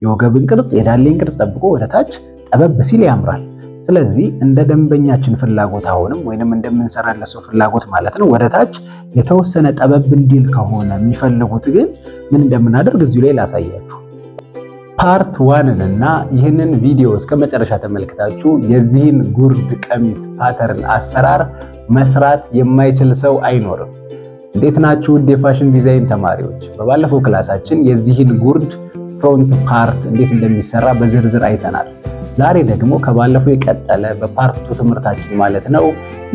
የወገብን ቅርጽ የዳሌን ቅርጽ ጠብቆ ወደታች ጠበብ ሲል ያምራል። ስለዚህ እንደ ደንበኛችን ፍላጎት አሁንም ወይንም እንደምንሰራለት ሰው ፍላጎት ማለት ነው ወደታች የተወሰነ ጠበብ እንዲል ከሆነ የሚፈልጉት ግን ምን እንደምናደርግ እዚሁ ላይ ላሳያችሁ። ፓርት 1 እና ይህንን ቪዲዮ እስከ መጨረሻ ተመልክታችሁ የዚህን ጉርድ ቀሚስ ፓተርን አሰራር መስራት የማይችል ሰው አይኖርም። እንዴት ናችሁ ውድ የፋሽን ዲዛይን ተማሪዎች? በባለፈው ክላሳችን የዚህን ጉርድ ፍሮንት ፓርት እንዴት እንደሚሰራ በዝርዝር አይተናል። ዛሬ ደግሞ ከባለፈው የቀጠለ በፓርት 2 ትምህርታችን ማለት ነው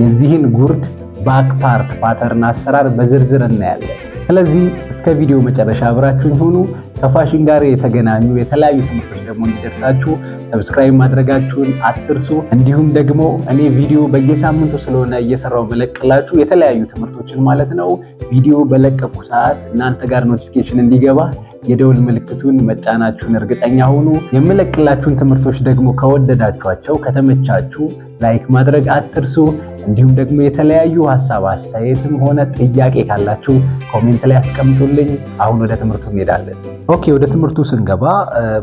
የዚህን ጉርድ ባክ ፓርት ፓተርን አሰራር በዝርዝር እናያለን። ስለዚህ እስከ ቪዲዮ መጨረሻ አብራችሁኝ ሁኑ። ከፋሽን ጋር የተገናኙ የተለያዩ ትምህርቶች ደግሞ እንዲደርሳችሁ ሰብስክራይብ ማድረጋችሁን አትርሱ። እንዲሁም ደግሞ እኔ ቪዲዮ በየሳምንቱ ስለሆነ እየሰራው በለቅላችሁ የተለያዩ ትምህርቶችን ማለት ነው ቪዲዮ በለቀቁ ሰዓት እናንተ ጋር ኖቲፊኬሽን እንዲገባ የደውል ምልክቱን መጫናችሁን እርግጠኛ ሁኑ። የምለቅላችሁን ትምህርቶች ደግሞ ከወደዳችኋቸው ከተመቻችሁ ላይክ ማድረግ አትርሱ። እንዲሁም ደግሞ የተለያዩ ሐሳብ አስተያየትም ሆነ ጥያቄ ካላችሁ ኮሜንት ላይ አስቀምጡልኝ። አሁን ወደ ትምህርቱ እንሄዳለን። ኦኬ፣ ወደ ትምህርቱ ስንገባ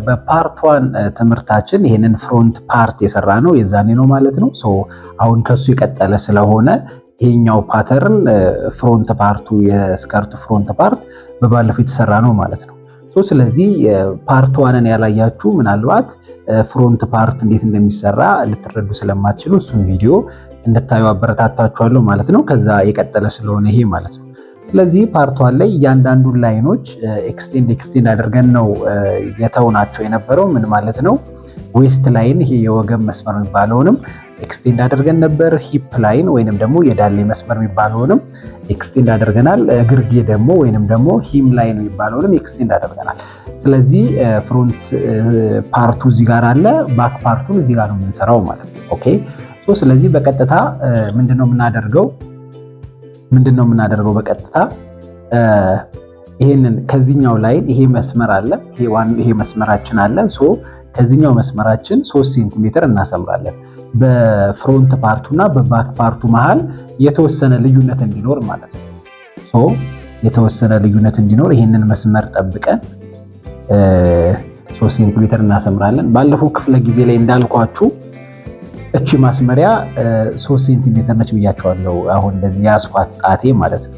በፓርት 1 ትምህርታችን ይሄንን ፍሮንት ፓርት የሰራ ነው የዛኔ ነው ማለት ነው። አሁን ከሱ የቀጠለ ስለሆነ ይሄኛው ፓተርን ፍሮንት ፓርቱ የስከርቱ ፍሮንት ፓርት በባለፈው የተሰራ ነው ማለት ነው። ስለዚህ ፓርት 1ን ያላያችሁ ምናልባት ፍሮንት ፓርት እንዴት እንደሚሰራ ልትረዱ ስለማትችሉ እሱን ቪዲዮ እንድታዩ አበረታታችኋለሁ ማለት ነው። ከዛ የቀጠለ ስለሆነ ይሄ ማለት ነው። ስለዚህ ፓርት 1 ላይ እያንዳንዱን ላይኖች ኤክስቴንድ አድርገን ነው የተውናቸው የነበረው። ምን ማለት ነው? ዌስት ላይን ይሄ የወገብ መስመር የሚባለውንም ኤክስቴንድ አድርገን ነበር። ሂፕ ላይን ወይንም ደግሞ የዳሌ መስመር የሚባለውንም ኤክስቴንድ አድርገናል። እግርጌ ደግሞ ወይንም ደግሞ ሂም ላይን የሚባለውንም ኤክስቴንድ አድርገናል። ስለዚህ ፍሮንት ፓርቱ እዚህ ጋር አለ፣ ባክ ፓርቱን እዚህ ጋር ነው የምንሰራው ማለት ነው። ኦኬ ስለዚህ በቀጥታ ምንድነው የምናደርገው በቀጥታ ይሄንን ከዚህኛው ላይን ይሄ መስመር አለ፣ ይሄ መስመራችን አለ። ከዚህኛው መስመራችን 3 ሴንቲሜትር እናሰምራለን። በፍሮንት ፓርቱና በባክ ፓርቱ መሃል የተወሰነ ልዩነት እንዲኖር ማለት ነው። የተወሰነ ልዩነት እንዲኖር ይሄንን መስመር ጠብቀን 3 ሴንቲሜትር እናሰምራለን። ባለፈው ክፍለ ጊዜ ላይ እንዳልኳችሁ እቺ ማስመሪያ 3 ሴንቲሜትር ነች ብያቸዋለሁ። አሁን እንደዚህ ያስኳት ጣቴ ማለት ነው።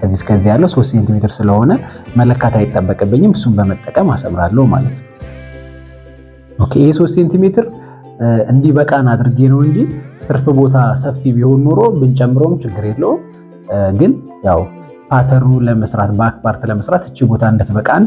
ከዚህ እስከዚህ ያለው 3 ሴንቲሜትር ስለሆነ መለካት አይጠበቅብኝም። እሱን በመጠቀም አሰምራለሁ ማለት ነው። ኦኬ ይሄ 3 ሴንቲሜትር እንዲበቃን አድርጌ ነው እንጂ ትርፍ ቦታ ሰፊ ቢሆን ኖሮ ብንጨምረውም ችግር የለውም። ግን ያው ፓተርኑ ለመስራት ባክ ፓርት ለመስራት እቺ ቦታ እንድትበቃን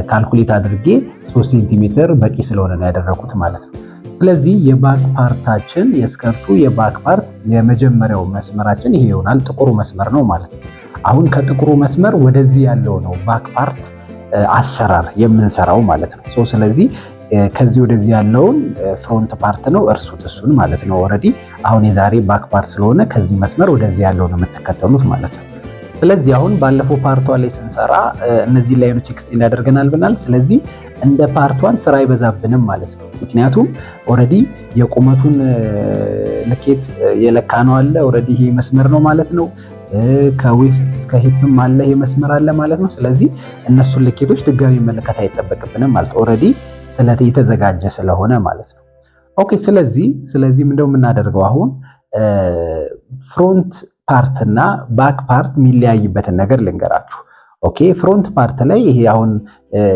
ካልኩሌት አድርጌ 3 ሴንቲሜትር በቂ ስለሆነ ነው ያደረኩት ማለት ነው። ስለዚህ የባክ ፓርታችን የስከርቱ የባክ ፓርት የመጀመሪያው መስመራችን ይሄ ይሆናል። ጥቁሩ መስመር ነው ማለት ነው። አሁን ከጥቁሩ መስመር ወደዚህ ያለው ነው ባክ ፓርት አሰራር የምንሰራው ማለት ነው። ስለዚህ ከዚህ ወደዚህ ያለውን ፍሮንት ፓርት ነው እርሱት እሱን ማለት ነው። ኦሬዲ አሁን የዛሬ ባክ ፓርት ስለሆነ ከዚህ መስመር ወደዚህ ያለውን የምትከተሉት ማለት ነው። ስለዚህ አሁን ባለፈው ፓርቷ ላይ ስንሰራ እነዚህ ላይኖች ኤክስቴንድ ያደርገናል ብናል። ስለዚህ እንደ ፓርቷን ስራ አይበዛብንም ማለት ነው። ምክንያቱም ኦሬዲ የቁመቱን ልኬት የለካነው አለ። ኦሬዲ ይሄ መስመር ነው ማለት ነው። ከዌስት እስከ ሂፕም አለ ይሄ መስመር አለ ማለት ነው። ስለዚህ እነሱን ልኬቶች ድጋሚ መለካት አይጠበቅብንም ማለት ኦሬዲ ስለዚህ የተዘጋጀ ስለሆነ ማለት ነው። ኦኬ ስለዚህ ምንድነው የምናደርገው አሁን ፍሮንት ፓርት እና ባክ ፓርት የሚለያይበትን ነገር ልንገራችሁ። ኦኬ ፍሮንት ፓርት ላይ ይሄ አሁን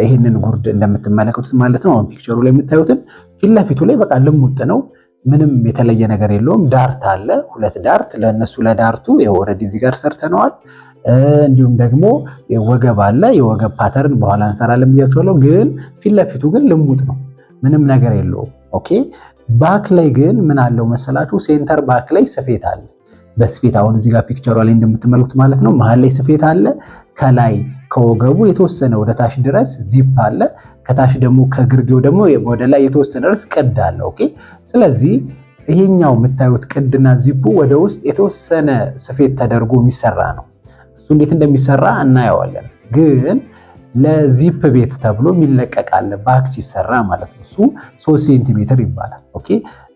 ይሄንን ጉርድ እንደምትመለከቱት ማለት ነው። አሁን ፒክቸሩ ላይ የምታዩትን ፊት ለፊቱ ላይ በቃ ልሙጥ ነው። ምንም የተለየ ነገር የለውም። ዳርት አለ፣ 2 ዳርት። ለነሱ ለዳርቱ ኦሬዲ እዚህ ጋር ሰርተነዋል። እንዲሁም ደግሞ የወገብ አለ። የወገብ ፓተርን በኋላ እንሰራለን ብያችኋለሁ። ግን ፊት ለፊቱ ግን ልሙጥ ነው፣ ምንም ነገር የለውም። ኦኬ ባክ ላይ ግን ምን አለው መሰላችሁ? ሴንተር ባክ ላይ ስፌት አለ። በስፌት አሁን እዚህ ጋር ፒክቸሯ ላይ እንደምትመለከቱት ማለት ነው መሃል ላይ ስፌት አለ። ከላይ ከወገቡ የተወሰነ ወደ ታች ድረስ ዚፕ አለ። ከታች ደግሞ ከግርጌው ደግሞ ወደ ላይ የተወሰነ ድረስ ቅድ አለ። ኦኬ ስለዚህ ይሄኛው የምታዩት ቅድና ዚፑ ወደ ውስጥ የተወሰነ ስፌት ተደርጎ የሚሰራ ነው። እሱ እንዴት እንደሚሰራ እናየዋለን። ግን ለዚፕ ቤት ተብሎ የሚለቀቃል ባክ ሲሰራ ማለት ነው። እሱ 3 ሴንቲሜትር ይባላል። ኦኬ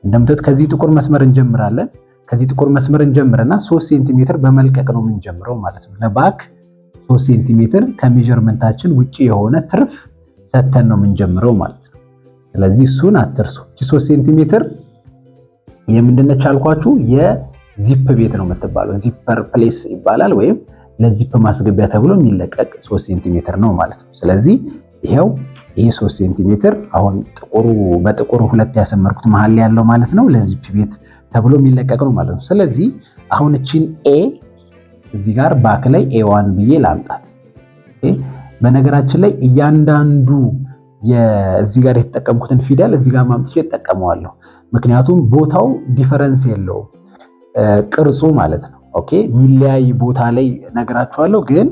እንደምታዩት ከዚህ ጥቁር መስመር እንጀምራለን። ከዚህ ጥቁር መስመር እንጀምርና 3 ሴንቲሜትር በመልቀቅ ነው የምንጀምረው ማለት ነው። ለባክ 3 ሴንቲሜትር ከሜዠርመንታችን ውጪ የሆነ ትርፍ ሰተን ነው የምንጀምረው ማለት ነው። ስለዚህ እሱን አትርሱ። እቺ 3 ሴንቲሜትር የምንድነች አልኳችሁ? የዚፕ ቤት ነው የምትባለው። ዚፐር ፕሌስ ይባላል፣ ወይም ለዚፕ ማስገቢያ ተብሎ የሚለቀቅ 3 ሴንቲሜትር ነው ማለት ነው። ስለዚህ ይሄው ይሄ 3 ሴንቲሜትር አሁን በጥቁሩ ሁለት ያሰመርኩት መሃል ላይ ያለው ማለት ነው ለዚፕ ቤት ተብሎ የሚለቀቅ ነው ማለት ነው። ስለዚህ አሁን እቺን ኤ እዚህ ጋር ባክ ላይ ኤ1 ብዬ ላምጣት። በነገራችን ላይ እያንዳንዱ እዚህ ጋር የተጠቀምኩትን ፊደል እዚህ ጋር ማምጥቼ እጠቀመዋለሁ። ምክንያቱም ቦታው ዲፈረንስ የለውም ቅርጹ ማለት ነው። ኦኬ ሚለያይ ቦታ ላይ ነግራችኋለሁ፣ ግን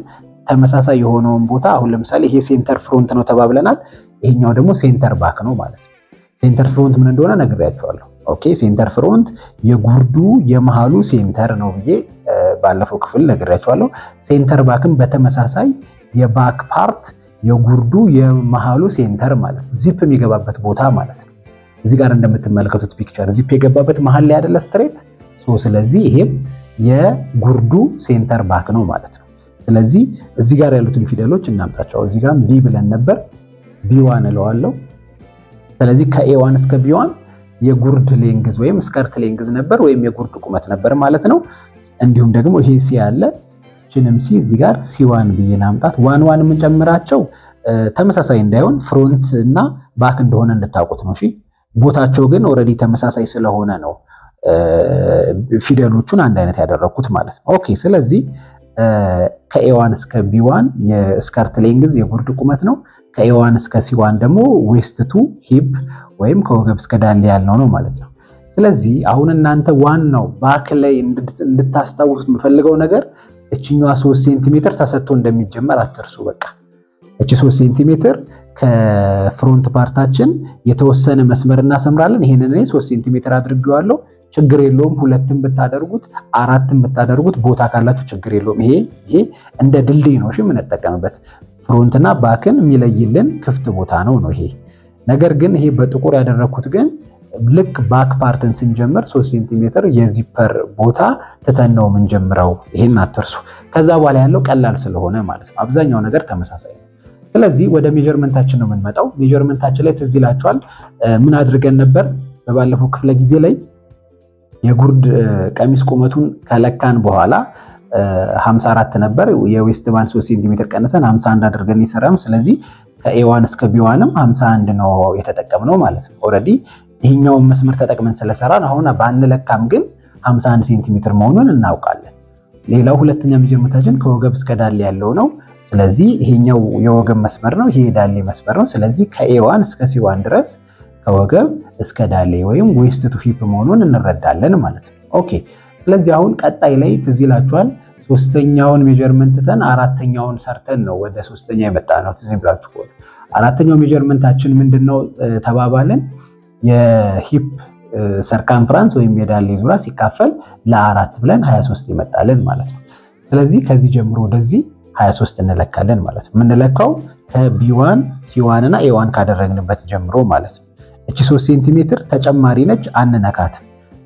ተመሳሳይ የሆነውን ቦታ አሁን ለምሳሌ ይሄ ሴንተር ፍሮንት ነው ተባብለናል። ይሄኛው ደግሞ ሴንተር ባክ ነው ማለት ነው። ሴንተር ፍሮንት ምን እንደሆነ ነግሬያችኋለሁ። ኦኬ ሴንተር ፍሮንት የጉርዱ የመሃሉ ሴንተር ነው ብዬ ባለፈው ክፍል ነግሬያችኋለሁ። ሴንተር ባክም በተመሳሳይ የባክ ፓርት የጉርዱ የመሃሉ ሴንተር ማለት ነው። ዚፕ የሚገባበት ቦታ ማለት ነው። እዚህ ጋር እንደምትመለከቱት ፒክቸር ዚፕ የገባበት መሃል ላይ አይደለ ስትሬት። ስለዚህ ይሄም የጉርዱ ሴንተር ባክ ነው ማለት ነው። ስለዚህ እዚህ ጋር ያሉትን ፊደሎች እናምጣቸው። እዚህ ጋር ቢ ብለን ነበር፣ ቢ1 እለዋለሁ። ስለዚህ ከኤ1 እስከ ቢ1 የጉርድ ሌንግዝ ወይም ስከርት ሌንግዝ ነበር፣ ወይም የጉርድ ቁመት ነበር ማለት ነው። እንዲሁም ደግሞ ይሄ ሲ አለ፣ እቺንም ሲ እዚህ ጋር ሲ1 ብዬ ላምጣት። ዋን የምንጨምራቸው ተመሳሳይ እንዳይሆን ፍሮንት እና ባክ እንደሆነ እንድታውቁት ነው። እሺ ቦታቸው ግን ኦልሬዲ ተመሳሳይ ስለሆነ ነው ፊደሎቹን አንድ አይነት ያደረኩት ማለት ነው። ኦኬ ስለዚህ ከኤ1 እስከ ቢ1 የስከርት ሌንግዝ የጉርድ ቁመት ነው። ከኤ1 እስከ ሲ1 ደግሞ ዌስት ቱ ሂፕ ወይም ከወገብ እስከ ዳሌ ያልነው ነው ማለት ነው። ስለዚህ አሁን እናንተ ዋናው ባክ ላይ እንድታስታውሱት የምፈልገው ነገር እችኛዋ 3 ሴንቲሜትር ተሰጥቶ እንደሚጀመር አትርሱ። በቃ እቺ 3 ሴንቲሜትር ከፍሮንት ፓርታችን የተወሰነ መስመር እናሰምራለን። ይሄንን እኔ 3 ሴንቲሜትር አድርጌዋለሁ። ችግር የለውም። 2ም ብታደርጉት 4ም ብታደርጉት ቦታ ካላችሁ ችግር የለውም። ይሄ እንደ ድልድይ ነው። እሺ የምንጠቀምበት ፍሮንትና ባክን የሚለይልን ክፍት ቦታ ነው ይሄ። ነገር ግን ይሄ በጥቁር ያደረኩት ግን ልክ ባክ ፓርትን ስንጀምር 3 ሴንቲሜትር የዚፐር ቦታ ትተን ነው የምንጀምረው። ይሄን አትርሱ። ከዛ በኋላ ያለው ቀላል ስለሆነ ማለት ነው። አብዛኛው ነገር ተመሳሳይ ነው። ስለዚህ ወደ ሜጀርመንታችን ነው የምንመጣው። ሜጀርመንታችን ላይ ትዝ ይላችኋል ምን አድርገን ነበር? በባለፈው ክፍለ ጊዜ ላይ የጉርድ ቀሚስ ቁመቱን ከለካን በኋላ 54 ነበር። የዌስት ባንድ 3 ሴንቲሜትር ቀንሰን 51 አድርገን ይሰራም። ስለዚህ ከኤ1 እስከ ቢ1ም 51 ነው የተጠቀምነው ማለት ነው። ኦልሬዲ ይሄኛውን መስመር ተጠቅመን ስለሰራን አሁን ባንለካም ግን 51 ሴንቲሜትር መሆኑን እናውቃለን። ሌላው ሁለተኛ ሜጀርመንታችን ከወገብ እስከ ዳሌ ያለው ነው። ስለዚህ ይሄኛው የወገብ መስመር ነው፣ ይሄ ዳሌ መስመር ነው። ስለዚህ ከኤ1 እስከ ሲ1 ድረስ ከወገብ እስከ ዳሌ ወይም ዌስት ቱ ሂፕ መሆኑን እንረዳለን ማለት ነው። ኦኬ ስለዚህ አሁን ቀጣይ ላይ ትዝ ይላችኋል ሶስተኛውን ሜጀርመንት ተን አራተኛውን ሰርተን ነው ወደ ሶስተኛ የመጣ ነው። ትዝ ይላችሁ ከሆነ አራተኛው ሜጀርመንታችን ምንድነው ተባባልን? የሂፕ ሰርከምፍራንስ ወይም የዳሌ ዙሪያ ሲካፈል ለ4 ብለን 23 ይመጣልን ማለት ነው። ስለዚህ ከዚህ ጀምሮ ወደዚህ 23 እንለካለን ማለት ነው። የምንለካው ከቢ1 ሲ1 እና ኤ1 ካደረግንበት ጀምሮ ማለት ነው። እቺ 3 ሴንቲሜትር ተጨማሪ ነች፣ አንነካት።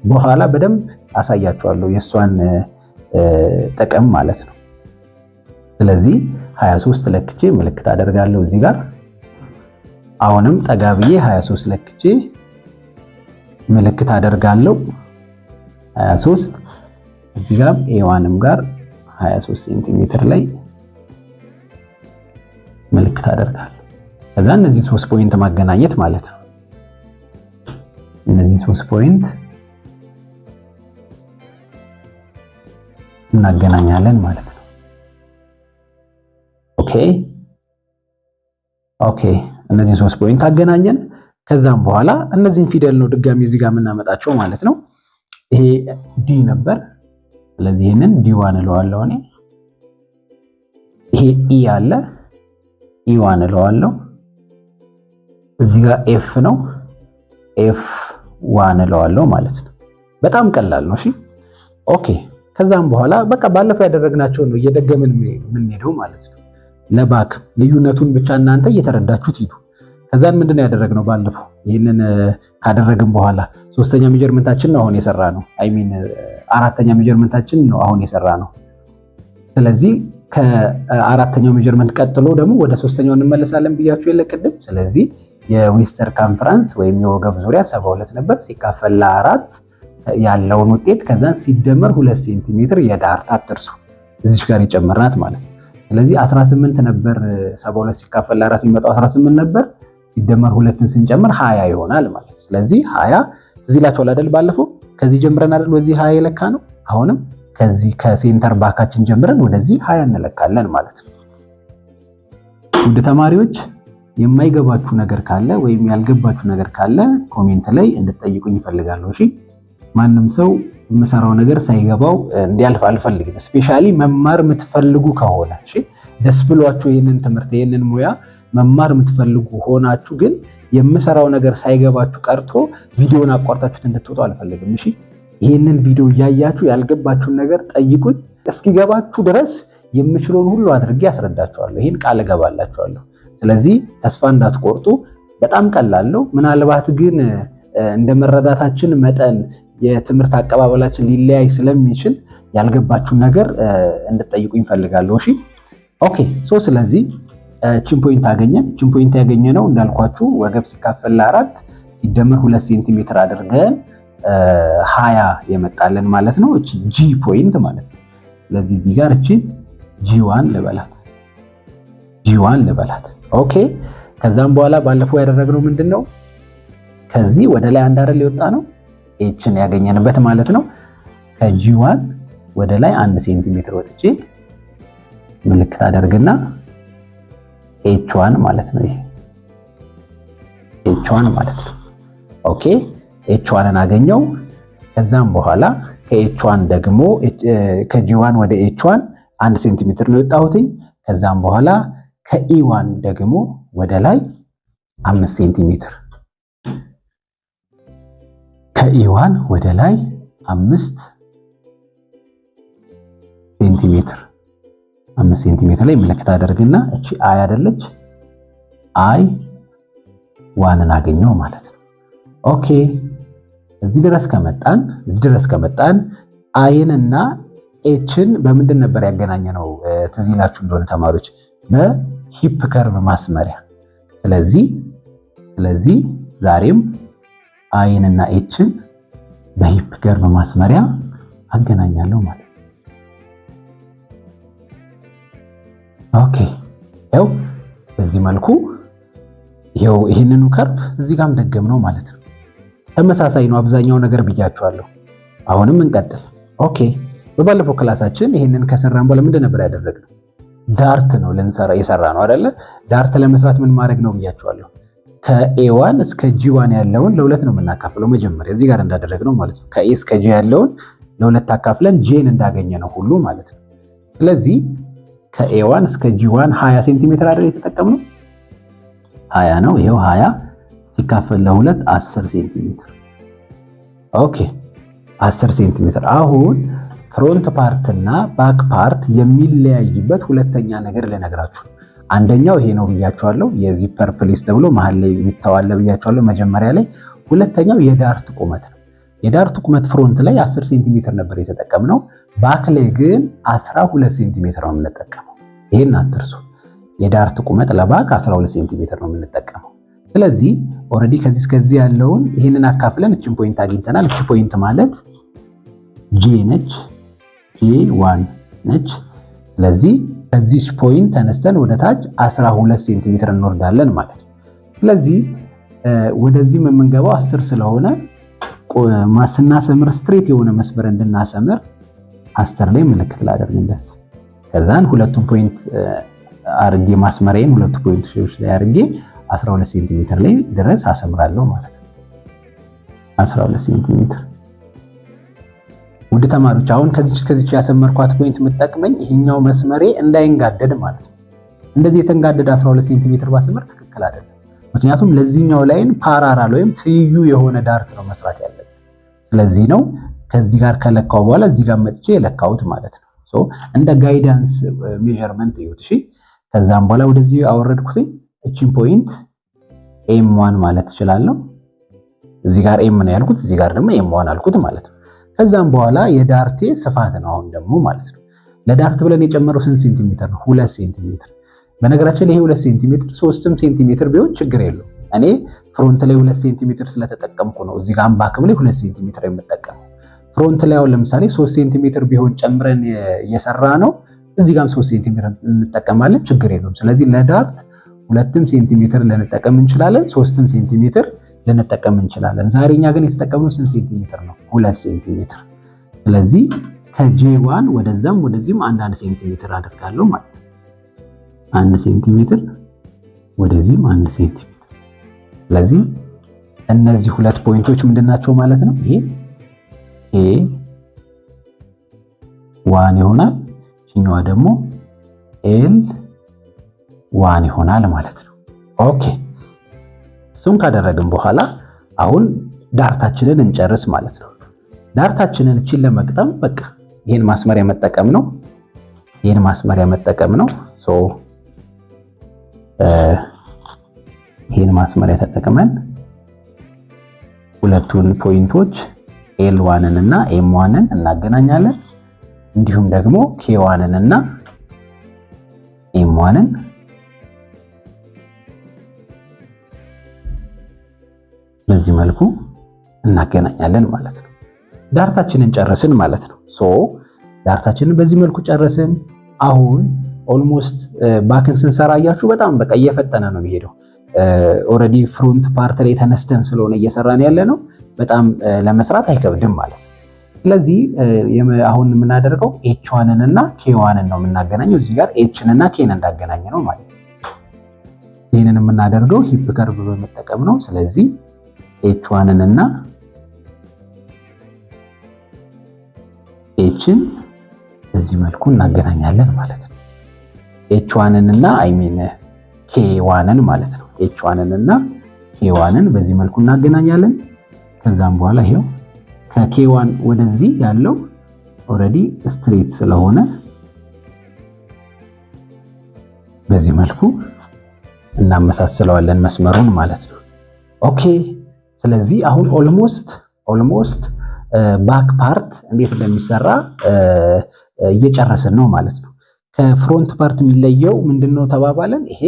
በኋላ በደንብ አሳያችኋለሁ የሷን ጥቅም ማለት ነው። ስለዚህ 23 ለክቼ ምልክት አደርጋለሁ እዚህ ጋር። አሁንም ጠጋ ብዬ 23 ለክቼ ምልክት አደርጋለሁ 23። እዚህ ጋር ኤ1ም ጋር 23 ሴንቲሜትር ላይ ምልክት አደርጋለሁ። ከዛ እነዚህ 3 ፖይንት ማገናኘት ማለት ነው። እነዚህ 3 ፖይንት እናገናኛለን ማለት ነው። ኦኬ እነዚህ 3 ፖይንት አገናኘን። ከዛም በኋላ እነዚህን ፊደል ነው ድጋሚ እዚህ ጋር የምናመጣቸው ማለት ነው። ይሄ ዲ ነበር። ስለዚህ ይሄንን ዲ1 እለዋለሁ እኔ። ይሄ ኢ አለ፣ ኢ1 እለዋለሁ። እዚህ ጋር ኤፍ ነው፣ ኤፍ1 እለዋለሁ ማለት ነው። በጣም ቀላል ነው። እሺ ኦኬ። ከዛም በኋላ በቃ ባለፈው ያደረግናቸው ነው እየደገምን የምንሄደው ማለት ነው። ለባክ ልዩነቱን ብቻ እናንተ እየተረዳችሁት ሂዱ። ከዛን ምንድነው ያደረግነው? ባለፈው ይሄንን ካደረግን በኋላ ሶስተኛ ሜጀርመንታችን ነው አሁን የሰራ ነው። አራተኛ ሜጀርመንታችን ነው አሁን የሰራ ነው። ስለዚህ ከአራተኛው ሜጀርመንት ቀጥሎ ደግሞ ወደ ሶስተኛው እንመለሳለን ብያችሁ የለ ቅድም። ስለዚህ የዌስት ሰርከምፈረንስ ወይም የወገብ ዙሪያ 72 ነበር ሲካፈል ለ4 ያለውን ውጤት ከዛን ሲደመር 2 ሴንቲሜትር የዳርት አትርሱ እዚች ጋር የጨመርናት ማለት ነው። ስለዚህ 18 ነበር 72 ሲካፈል ለ4 የሚመጣው 18 ነበር ሲደመር 2ን ስንጨምር 20 ይሆናል ማለት ነው። ስለዚህ 20 እዚህ ላችሁ አይደል ባለፈው ከዚህ ጀምረን አይደል ወዚህ 20 የለካ ነው። አሁንም ከዚህ ከሴንተር ባካችን ጀምረን ወደዚህ 20 እንለካለን ማለት ነው። ውድ ተማሪዎች የማይገባችሁ ነገር ካለ ወይም ያልገባችሁ ነገር ካለ ኮሜንት ላይ እንድትጠይቁኝ እፈልጋለሁ። እሺ ማንም ሰው የምሰራው ነገር ሳይገባው እንዲያልፍ አልፈልግም። ስፔሻሊ መማር የምትፈልጉ ከሆነ እሺ ደስ ብሏችሁ ይሄንን ትምህርት ይሄንን ሙያ መማር የምትፈልጉ ሆናችሁ ግን የምሰራው ነገር ሳይገባችሁ ቀርቶ ቪዲዮን አቋርጣችሁት እንድትወጡ አልፈልግም። እሺ ይሄንን ቪዲዮ እያያችሁ ያልገባችሁን ነገር ጠይቁኝ። እስኪገባችሁ ድረስ የምችለውን ሁሉ አድርጌ አስረዳችኋለሁ። ይሄን ቃል እገባላችኋለሁ። ስለዚህ ተስፋ እንዳትቆርጡ። በጣም ቀላል ነው። ምናልባት ግን እንደመረዳታችን መጠን የትምህርት አቀባበላችን ሊለያይ ስለሚችል ያልገባችሁን ነገር እንድትጠይቁኝ ፈልጋለሁ። እሺ ኦኬ ስለዚህ ቺን ፖይንት አገኘን። ቺን ፖይንት ያገኘነው እንዳልኳችሁ ወገብ ሲካፈል ለ4 ሲደመር 2 ሴንቲሜትር አድርገን 20 የመጣለን ማለት ነው። እቺ ጂ ፖይንት ማለት ነው። ስለዚህ እዚህ ጋር እቺ ጂ1 ልበላት። ኦኬ ከዛም በኋላ ባለፈው ያደረግነው ምንድነው? ከዚህ ወደ ላይ አንድ አይደል የወጣ ነው ኤችን ያገኘንበት ማለት ነው። ከጂ1 ወደ ላይ 1 ሴንቲሜትር ወጥቼ ምልክት አደርግና ኤች1 ማለት ነው። ይሄ ኤች1 ማለት ነው። ኦኬ ኤች1ን አገኘው። ከዛም በኋላ ከኤች1 ደግሞ ከጂ1 ወደ ኤች1 1 ሴንቲሜትር ነው የወጣሁት። ከዛም በኋላ ከኢ1 ደግሞ ወደ ላይ 5 ሴንቲሜትር ከኢ1 ወደ ላይ 5 ሴንቲሜትር ላይ ምልክት አደርግና እቺ አይ አይደለች አይ ዋንን አገኘው ማለት ነው። ኦኬ እዚህ ድረስ ከመጣን አይን እና ኤችን በምንድን ነበር ያገናኘነው? ትዝ ይላችሁ እንደሆነ ተማሪዎች በሂፕ ከርቭ ማስመሪያ። ስለዚህ ዛሬም አይን እና ኤችን በሂፕ ከርቭ ማስመሪያ አገናኛለሁ ማለት ነው። ኦኬ ያው በዚህ መልኩ ይሄንኑ ከርቭ እዚህ ጋርም ደገምነው ማለት ነው። ተመሳሳይ ነው አብዛኛው ነገር ብያችኋለሁ። አሁንም እንቀጥል። ኦኬ በባለፈው ክላሳችን ይሄንን ከሰራን በኋላ ምንድን ነበር ያደረግነው? ዳርት ነው የሰራ ነው አይደለ? ዳርት ለመስራት ምን ማድረግ ነው ብያችኋለሁ። ከኤ1 እስከ ጂ1 ያለውን ለሁለት ነው የምናካፍለው መጀመሪያ እዚህ ጋር እንዳደረግነው ማለት ነው። ከኤ እስከ ጂ ያለውን ለሁለት አካፍለን ጄን እንዳገኘነው ሁሉ ማለት ነው። ስለዚህ ከኤ1 እስከ ጂ1 20 ሴንቲሜትር አይደል የተጠቀምነው? 20 ነው። ይሄው 20 ሲካፈል ለሁለት 10 ሴንቲሜትር። ኦኬ 10 ሴንቲሜትር። አሁን ፍሮንት ፓርት እና ባክ ፓርት የሚለያይበት ሁለተኛ ነገር ልነግራችሁ። አንደኛው ይሄ ነው ብያችኋለሁ፣ የዚፐር ፕሌስ ተብሎ መሃል ላይ የሚታዋለ ብያችኋለሁ መጀመሪያ ላይ። ሁለተኛው የዳርት ቁመት ነው። የዳርት ቁመት ፍሮንት ላይ 10 ሴንቲሜትር ነበር የተጠቀምነው። ባክ ላይ ግን 12 ሴንቲሜትር ነው የምንጠቀመው። ይሄን አትርሱ። የዳርት ቁመት ለባክ 12 ሴንቲሜትር ነው የምንጠቀመው። ስለዚህ ኦሬዲ ከዚህ እስከዚህ ያለውን ይሄንን አካፍለን እቺን ፖይንት አግኝተናል። እቺ ፖይንት ማለት ጂ ነች፣ ጂ1 ነች። ስለዚህ ከዚህ ፖይንት ተነስተን ወደ ታች 12 ሴንቲሜትር እንወርዳለን ማለት ነው። ስለዚህ ወደዚህ የምንገባው 10 ስለሆነ ስናሰምር ስትሬት የሆነ መስመር እንድናሰምር 10 ላይ ምልክት ላደርግለት። ከዛን ሁለቱን ፖይንት አርጌ ማስመሪያን ሁለቱ ፖይንቶች ላይ አርጌ 12 ሴንቲሜትር ላይ ድረስ አሰምራለሁ ማለት ነው። 12 ሴንቲሜትር። ውድ ተማሪዎች አሁን ከዚች ያሰመርኳት ፖይንት የምትጠቅመኝ ይሄኛው መስመሬ እንዳይንጋደድ ማለት ነው። እንደዚህ የተንጋደደ 12 ሴንቲሜትር ባሰምር ትክክል አይደለም። ምክንያቱም ለዚህኛው ላይን ፓራራል ወይም ትይዩ የሆነ ዳርት ነው መስራት ያለብን። ስለዚህ ነው ከዚህ ጋር ከለካው በኋላ እዚህ ጋር መጥቼ የለካሁት ማለት ነው። እንደ ጋይዳንስ ሜዠርመንት ይሁት። እሺ ከዛም በኋላ ወደዚህ አወረድኩት። እቺን ፖይንት ኤም1 ማለት እችላለሁ። እዚህ ጋር ኤም ነው ያልኩት፣ እዚህ ጋር ደግሞ ኤም1 አልኩት ማለት ነው። ከዛም በኋላ የዳርቴ ስፋት ነው አሁን ደግሞ ማለት ነው። ለዳርት ብለን የጨመረው ስንት ሴንቲሜትር ነው? 2 ሴንቲሜትር። በነገራችን ላይ ይሄ 2 ሴንቲሜትር 3 ሴንቲሜትር ቢሆን ችግር የለው። እኔ ፍሮንት ላይ 2 ሴንቲሜትር ስለተጠቀምኩ ነው እዚህ ጋር ባክም ላይ 2 ሴንቲሜትር የምጠቀመው። ፍሮንት ላይ አሁን ለምሳሌ 3 ሴንቲሜትር ቢሆን ጨምረን እየሰራ ነው እዚህ ጋርም 3 ሴንቲሜትር እንጠቀማለን፣ ችግር የለውም። ስለዚህ ለዳርት 2 ሴንቲሜትር ልንጠቀም እንችላለን፣ 3 ሴንቲሜትር ልንጠቀም እንችላለን። ዛሬኛ ግን የተጠቀምነው ስንት ሴንቲሜትር ነው? 2 ሴንቲሜትር። ስለዚህ ከጄ1 ወደዛም ወደዚህም 1 ሴንቲሜትር አደርጋለሁ ማለት ነው። 1 ሴንቲሜትር ወደዚህም 1 ሴንቲሜትር። ስለዚህ እነዚህ ሁለት ፖይንቶች ምንድናቸው ማለት ነው? ይሄ ኤ1 ይሆናል፣ እኛዋ ደግሞ ኤል1 ይሆናል ማለት ነው። ኦኬ እሱን ካደረግን በኋላ አሁን ዳርታችንን እንጨርስ ማለት ነው። ዳርታችንን እቺን ለመቅጠም በቃ ይሄን ማስመሪያ መጠቀም ነው። ይሄን ማስመሪያ መጠቀም ነው። ይሄን ማስመሪያ ተጠቅመን ሁለቱን ፖይንቶች ኤል1ን እና ኤም1ን እናገናኛለን። እንዲሁም ደግሞ ኬ1ን እና ኤም1ን በዚህ መልኩ እናገናኛለን ማለት ነው። ዳርታችንን ጨረስን ማለት ነው። ዳርታችንን በዚህ መልኩ ጨረስን። አሁን ኦልሞስት ባክን ስንሰራ አያችሁ በጣም በቃ እየፈጠነ ነው የሚሄደው። ኦልሬዲ ፍሮንት ፓርት ላይ ተነስተን ስለሆነ እየሰራን ያለ ነው። በጣም ለመስራት አይከብድም ማለት ነው። ስለዚህ አሁን የምናደርገው ኤች1ን እና ኬ1ን ነው የምናገናኘው። እዚህ ጋር ኤችን እና ኬን እንዳገናኘ ነው ማለት ነው። ይህንን የምናደርገው ሂፕ ከርቭ በመጠቀም ነው። ስለዚህ ኤች1ን እና ኤችን በዚህ መልኩ እናገናኛለን ማለት ነው። ኤች1ን እና ኬ1ን ማለት ነው። ኤች1ን እና ኬ1ን በዚህ መልኩ እናገናኛለን። ከዛም በኋላ ይሄው ከኬ1 ወደዚህ ያለው ኦልሬዲ ስትሬት ስለሆነ በዚህ መልኩ እናመሳስለዋለን መስመሩን ማለት ነው። ኦኬ ስለዚህ አሁን ኦልሞስት ባክ ፓርት እንዴት እንደሚሰራ እየጨረስን ነው ማለት ነው። ከፍሮንት ፓርት የሚለየው ምንድነው ተባባለን? ይሄ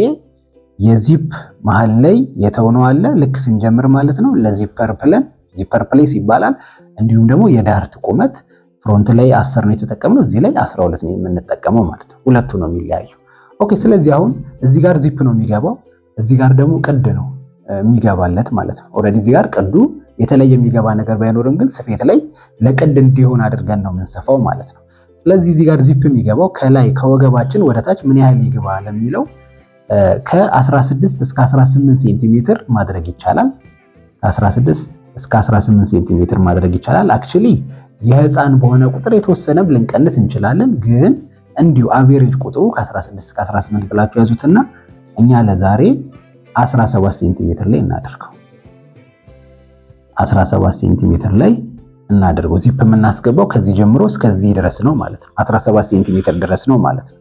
የዚፕ መሃል ላይ የተውነው አለ ልክ ስንጀምር ማለት ነው። ዚፐር ፕሌስ ይባላል። እንዲሁም ደግሞ የዳርት ቁመት ፍሮንት ላይ 10 ነው የተጠቀምነው፣ እዚህ ላይ 12 ነው የምንጠቀመው ማለት ነው። ሁለቱ ነው የሚለያየው። ኦኬ ስለዚህ አሁን እዚህ ጋር ዚፕ ነው የሚገባው፣ እዚህ ጋር ደግሞ ቅድ ነው የሚገባለት ማለት ነው። ኦልሬዲ እዚህ ጋር ቅዱ የተለየ የሚገባ ነገር ባይኖርም ግን ስፌት ላይ ለቅድ እንዲሆን አድርገን ነው የምንሰፋው ማለት ነው። ስለዚህ እዚህ ጋር ዚፕ የሚገባው ከላይ ከወገባችን ወደታች ምን ያህል ይግባ ለሚለው ከ16 እስከ 18 ሴንቲሜትር ማድረግ ይቻላል። ከ16 እስከ 18 ሴንቲሜትር ማድረግ ይቻላል። አክቹሊ የህፃን በሆነ ቁጥር የተወሰነም ልንቀንስ እንችላለን፣ ግን እንዲሁ አቬሬጅ ቁጥሩ ከ16 እስከ 18 ብላችሁ ያዙትና እኛ ለዛሬ 17 ሴንቲሜትር ላይ እናደርገው። 17 ሴንቲሜትር ላይ እናደርገው። ዚፕ የምናስገባው ከዚህ ጀምሮ እስከዚህ ድረስ ነው ማለት ነው። 17 ሴንቲሜትር ድረስ ነው ማለት ነው።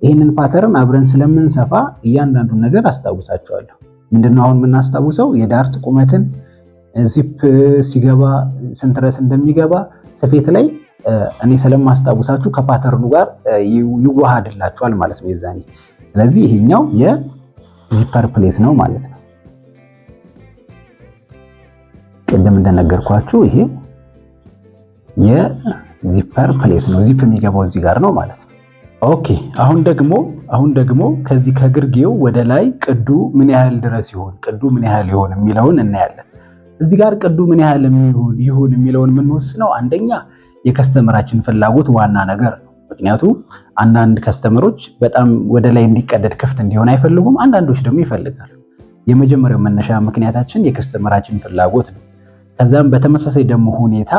ይህንን ፓተርን አብረን ስለምንሰፋ እያንዳንዱን ነገር አስታውሳቸዋለሁ። ምንድነው አሁን የምናስታውሰው? የዳርት ቁመትን ዚፕ ሲገባ ስንት ድረስ እንደሚገባ ስፌት ላይ እኔ ስለማስታውሳችሁ ከፓተርኑ ጋር ይዋሃድላችኋል ማለት ነው የዛኔ። ስለዚህ ይሄኛው የዚፐር ፕሌስ ነው ማለት ነው። ቅድም እንደነገርኳችሁ ይሄ የዚፐር ፕሌስ ነው። ዚፕ የሚገባው እዚህ ጋር ነው ማለት ነው። ኦኬ አሁን ደግሞ ከዚህ ከግርጌው ወደ ላይ ቅዱ ምን ያህል ድረስ ይሆን የሚለውን እናያለን። እዚህ ጋር ቅዱ ምን ያህል ይሁን የሚለውን የምንወስነው አንደኛ የከስተመራችን ፍላጎት ዋና ነገር ነው። ምክንያቱም አንዳንድ ከስተመሮች በጣም ወደ ላይ እንዲቀደድ ክፍት እንዲሆን አይፈልጉም፣ አንዳንዶች ደግሞ ይፈልጋሉ። የመጀመሪያው መነሻ ምክንያታችን የከስተመራችን ፍላጎት ነው። ከዛም በተመሳሳይ ደግሞ ሁኔታ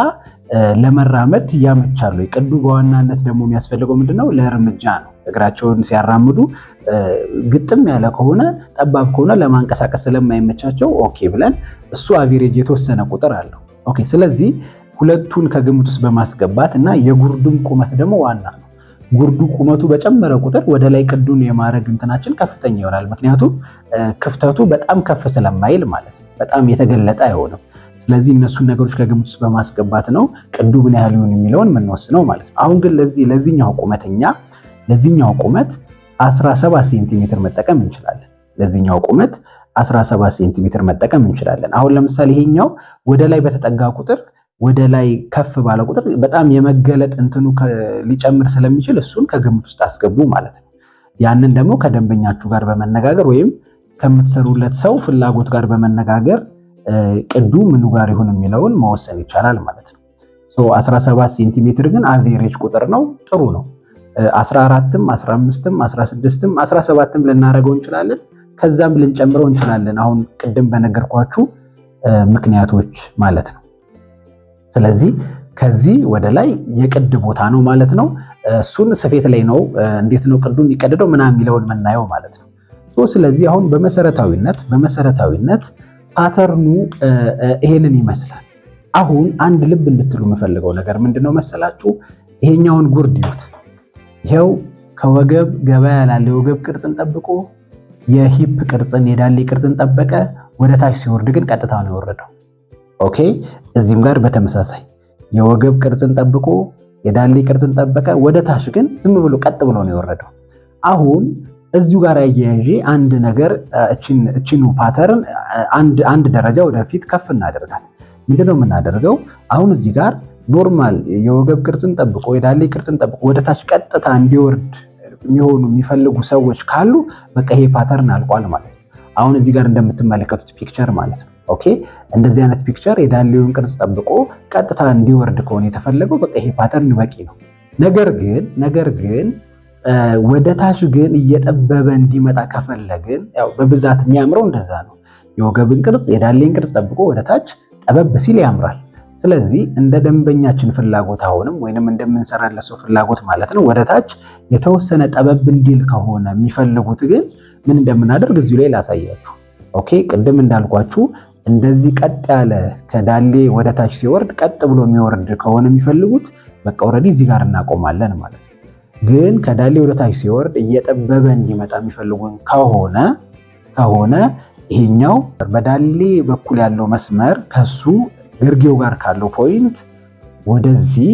ለመራመድ ያመቻሉ። ቅዱ በዋናነት ደግሞ የሚያስፈልገው ምንድነው? ለእርምጃ ነው። እግራቸውን ሲያራምዱ ግጥም ያለ ከሆነ ጠባብ ከሆነ ለማንቀሳቀስ ስለማይመቻቸው ኦኬ ብለን እሱ አቬሬጅ የተወሰነ ቁጥር አለው። ኦኬ ስለዚህ ሁለቱን ከግምት ውስጥ በማስገባት እና የጉርዱም ቁመት ደግሞ ዋና ነው። ጉርዱ ቁመቱ በጨመረ ቁጥር ወደ ላይ ቅዱን የማድረግ እንትናችን ከፍተኛ ይሆናል። ምክንያቱም ክፍተቱ በጣም ከፍ ስለማይል ማለት ነው። በጣም የተገለጠ አይሆንም። ስለዚህ እነሱን ነገሮች ከግምት ውስጥ በማስገባት ነው ቅዱ ምን ያህል ይሁን የሚለውን የምንወስነው ማለት ነው። አሁን ግን ለዚህኛው ቁመት 17 ሴንቲሜትር መጠቀም እንችላለን። ለዚህኛው ቁመት 17 ሴንቲሜትር መጠቀም እንችላለን። አሁን ለምሳሌ ይሄኛው ወደ ላይ በተጠጋ ቁጥር ወደ ላይ ከፍ ባለ ቁጥር በጣም የመገለጥ እንትኑ ሊጨምር ስለሚችል እሱን ከግምት ውስጥ አስገቡ ማለት ነው። ያንን ደግሞ ከደንበኛችሁ ጋር በመነጋገር ወይም ከምትሰሩለት ሰው ፍላጎት ጋር በመነጋገር ቅዱ ምኑ ጋር ይሁን የሚለውን መወሰን ይቻላል ማለት ነው። 17 ሴንቲሜትር ግን አቬሬጅ ቁጥር ነው፣ ጥሩ ነው። 14ም 15ም 16ም 17ም ልናደርገው እንችላለን፣ ከዛም ልንጨምረው እንችላለን። አሁን ቅድም በነገርኳችሁ ምክንያቶች ማለት ነው። ስለዚህ ከዚህ ወደ ላይ የቅድ ቦታ ነው ማለት ነው። እሱን ስፌት ላይ ነው እንዴት ነው ቅዱ የሚቀደደው ምናምን የሚለውን የምናየው ማለት ነው። ስለዚህ አሁን በመሰረታዊነት ፓተርኑ ይሄንን ይመስላል። አሁን አንድ ልብ እንድትሉ የምፈልገው ነገር ምንድነው መሰላችሁ? ይሄኛውን ጉርድ ይዩት። ይሄው ከወገብ ገባ ያላለ የወገብ ቅርጽን ጠብቆ የሂፕ ቅርጽን የዳሌ ቅርጽን ጠበቀ። ወደ ታች ሲወርድ ግን ቀጥታ ነው የወረደው። ኦኬ። እዚህም ጋር በተመሳሳይ የወገብ ቅርጽን ጠብቆ የዳሌ ቅርጽን ጠበቀ። ወደ ታች ግን ዝም ብሎ ቀጥ ብሎ ነው የወረደው። አሁን እዚሁ ጋር አያይዤ አንድ ነገር እቺኑ ፓተርን አንድ ደረጃ ወደፊት ከፍ እናደርጋለን። ምንድነው የምናደርገው? አሁን እዚህ ጋር ኖርማል የወገብ ቅርጽን ጠብቆ የዳሌ ቅርጽን ጠብቆ ወደ ታች ቀጥታ እንዲወርድ የሚፈልጉ ሰዎች ካሉ በቃ ይሄ ፓተርን አልቋል ማለት ነው። አሁን እዚህ ጋር እንደምትመለከቱት ፒክቸር ማለት ነው። ኦኬ። እንደዚህ አይነት ፒክቸር የዳሌውን ቅርጽ ጠብቆ ቀጥታ እንዲወርድ ከሆነ የተፈለገው በቃ ይሄ ፓተርን በቂ ነው። ነገር ግን ወደ ታች ግን እየጠበበ እንዲመጣ ከፈለግን ያው በብዛት የሚያምረው እንደዛ ነው። የወገብን ቅርጽ የዳሌን ቅርጽ ጠብቆ ወደ ታች ጠበብ ሲል ያምራል። ስለዚህ እንደ ደንበኛችን ፍላጎት አሁንም ወይንም እንደምንሰራለት ሰው ፍላጎት ማለት ነው ወደ ታች የተወሰነ ጠበብ እንዲል ከሆነ የሚፈልጉት ግን ምን እንደምናደርግ እዚሁ ላይ ላሳያችሁ። ኦኬ። ቅድም እንዳልኳችሁ እንደዚህ ቀጥ ያለ ከዳሌ ወደ ታች ሲወርድ ቀጥ ብሎ የሚወርድ ከሆነ የሚፈልጉት በቃ ኦልሬዲ እዚህ ጋር እናቆማለን ማለት ነው። ግን ከዳሌ ወደ ታች ሲወርድ እየጠበበ እንዲመጣ የሚፈልጉን ከሆነ ይሄኛው በዳሌ በኩል ያለው መስመር ከሱ ግርጌው ጋር ካለው ፖይንት ወደዚህ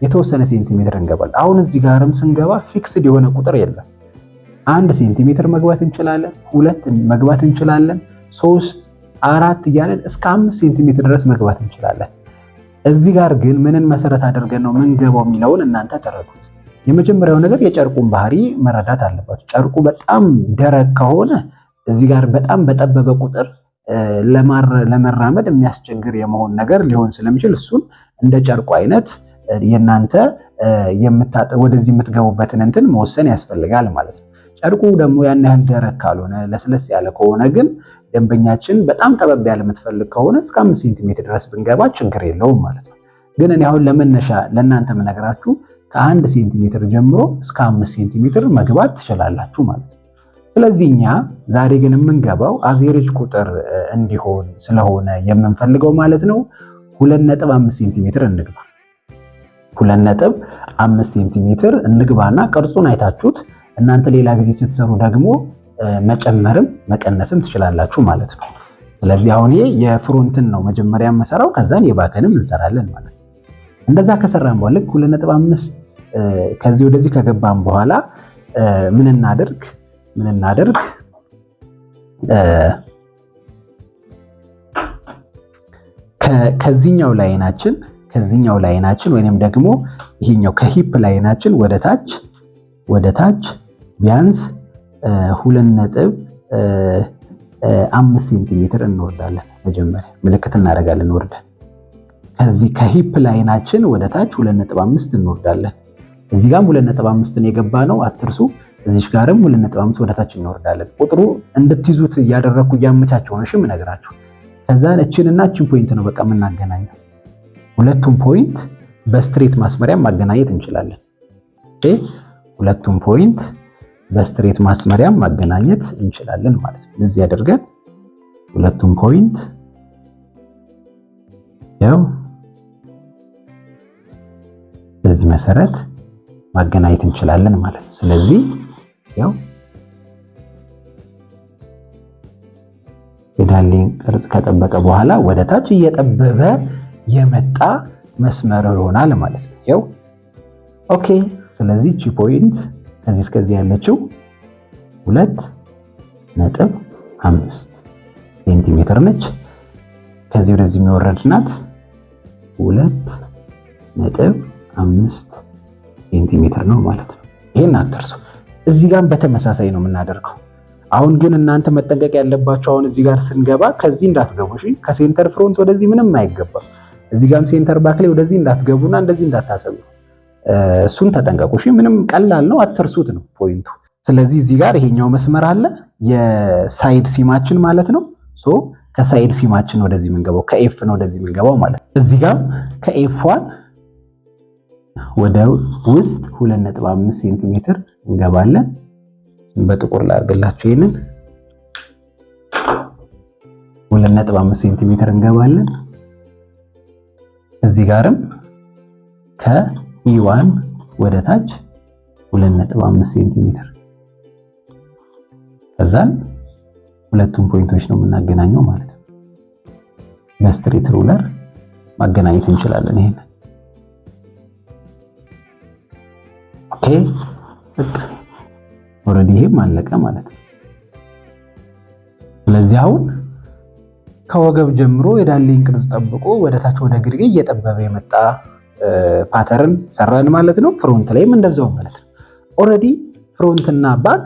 የተወሰነ ሴንቲሜትር እንገባለን። አሁን እዚህ ጋርም ስንገባ ፊክስድ የሆነ ቁጥር የለም። 1 ሴንቲሜትር መግባት እንችላለን፣ 2 መግባት እንችላለን፣ 3 4 እያለን እስከ 5 ሴንቲሜትር ድረስ መግባት እንችላለን። እዚህ ጋር ግን ምንን መሰረት አድርገን ነው ምንገባው የሚለውን እናንተ ተረዱት። የመጀመሪያው ነገር የጨርቁን ባህሪ መረዳት አለባችሁ። ጨርቁ በጣም ደረቅ ከሆነ እዚህ ጋር በጣም በጠበበ ቁጥር ለመራመድ የሚያስቸግር የመሆን ነገር ሊሆን ስለሚችል እሱን እንደ ጨርቁ አይነት የናንተ ወደዚህ የምትገቡበትን እንትን መወሰን ያስፈልጋል ማለት ነው። ጨርቁ ደግሞ ያን ያህል ደረቅ ካልሆነ ለስለስ ያለ ከሆነ ግን ደንበኛችን በጣም ጠበብ ያለ የምትፈልግ ከሆነ እስከ 5 ሴንቲሜትር ድረስ ብንገባ ችግር የለውም ማለት ነው። ግን እኔ አሁን ለመነሻ ለእናንተ የምነግራችሁ ከ1 ሴንቲሜትር ጀምሮ እስከ 5 ሴንቲሜትር መግባት ትችላላችሁ ማለት ነው። ስለዚህ እኛ ዛሬ ግን የምንገባው አቬሬጅ ቁጥር እንዲሆን ስለሆነ የምንፈልገው ማለት ነው 2.5 ሴንቲሜትር እንግባ። 2.5 ሴንቲሜትር እንግባና ቅርጹን አይታችሁት እናንተ ሌላ ጊዜ ስትሰሩ ደግሞ መጨመርም መቀነስም ትችላላችሁ ማለት ነው። ስለዚህ አሁን ይሄ የፍሮንትን ነው መጀመሪያ የምሰራው፣ ከዛን የባከንም እንሰራለን ማለት ነው። እንደዛ ከሰራን በኋላ 2.5 ከዚህ ወደዚህ ከገባን በኋላ ምን እናደርግ ከዚህኛው ላይናችን ወይንም ደግሞ ይሄኛው ከሂፕ ላይናችን ወደ ታች ቢያንስ 2.5 ሴንቲሜትር እንወርዳለን። መጀመሪያ ምልክት እናደርጋለን ወርደን ከዚህ ከሂፕ ላይናችን ወደ ታች 2.5 እንወርዳለን። እዚህ ጋርም 2.5 ነው የገባ ነው አትርሱ። እዚህ ጋርም 2.5 ወደ ታች እንወርዳለን። ቁጥሩ እንድትይዙት እያደረኩ እያመቻቸው ነው እሺም እነግራችሁ። ከዛ እቺንና እቺን ፖይንት ነው በቃ የምናገናኘው። ሁለቱም ፖይንት በስትሬት ማስመሪያ ማገናኘት እንችላለን። ኦኬ፣ ሁለቱም ፖይንት በስትሬት ማስመሪያ ማገናኘት እንችላለን ማለት ነው። እዚህ አድርገን ሁለቱም ፖይንት ያው በዚህ መሰረት ማገናኘት እንችላለን ማለት ነው። ስለዚህ ያው የዳሌን ቅርጽ ከጠበቀ በኋላ ወደ ታች እየጠበበ የመጣ መስመር ይሆናል ማለት ነው። ይኸው ኦኬ። ስለዚህ እቺ ፖይንት ከዚህ እስከዚህ ያለችው 2.5 ሴንቲሜትር ነች። ከዚህ ወደዚህ የሚወረድናት 2.5 ሴንቲሜትር ነው ማለት ነው። ይሄን አትርሱ። እዚህ ጋር በተመሳሳይ ነው የምናደርገው። አሁን ግን እናንተ መጠንቀቅ ያለባችሁ አሁን እዚህ ጋር ስንገባ ከዚህ እንዳትገቡ እሺ። ከሴንተር ፍሮንት ወደዚህ ምንም አይገባም። እዚህ ጋርም ሴንተር ባክ ላይ ወደዚህ እንዳትገቡና እንደዚህ እንዳታሰቡ፣ እሱን ተጠንቀቁ እሺ። ምንም ቀላል ነው፣ አትርሱት ነው ፖይንቱ። ስለዚህ እዚህ ጋር ይሄኛው መስመር አለ የሳይድ ሲማችን ማለት ነው። ሶ ከሳይድ ሲማችን ወደዚህ የምንገባው ከኤፍ ነው ወደዚህ የምንገባው ማለት ነው። እዚህ ጋር ከኤፍ1 ወደ ውስጥ 2.5 ሴንቲሜትር እንገባለን። በጥቁር ላድርግላችሁ ይሄንን 2.5 ሴንቲሜትር እንገባለን። እዚህ ጋርም ከኢ1 ወደ ታች 2.5 ሴንቲሜትር ከዛን ሁለቱም ፖይንቶች ነው የምናገናኘው ማለት ነው። በስትሬት ሩለር ማገናኘት እንችላለን ይሄን። ኦኬ በቃ ኦሬዲ ይሄም አለቀ ማለት ነው። ስለዚህ አሁን ከወገብ ጀምሮ የዳሌን ቅርጽ ጠብቆ ወደ ታች ወደ ግርጌ እየጠበበ የመጣ ፓተርን ሰራን ማለት ነው። ፍሮንት ላይም እንደዛው ማለት ነው። ኦሬዲ ፍሮንትና ባክ